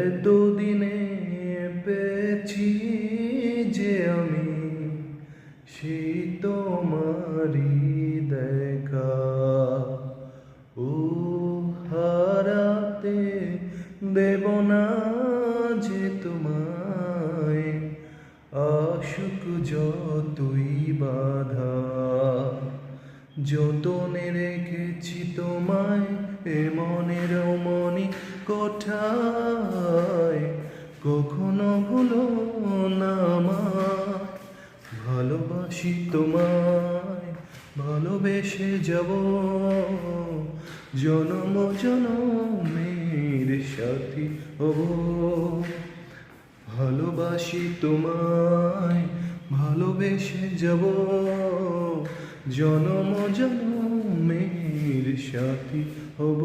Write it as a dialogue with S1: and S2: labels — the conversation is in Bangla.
S1: এতদিনে পেয়েছি যে আমি সেই তোমারই দেখা, ও হারাতে দেব না যে তোমায়, আসুক যতই বাধা। যতনে রেখেছি তোমায় এ মনের মনি কোঠায়, কখনো ভুলো না আমায়। ভালোবাসি তোমায়, ভালোবেসে যাব জনম জনমের সাথী হব। ভালোবাসি তোমায়, ভালোবেসে যাব জনম জনমের সাথী হব।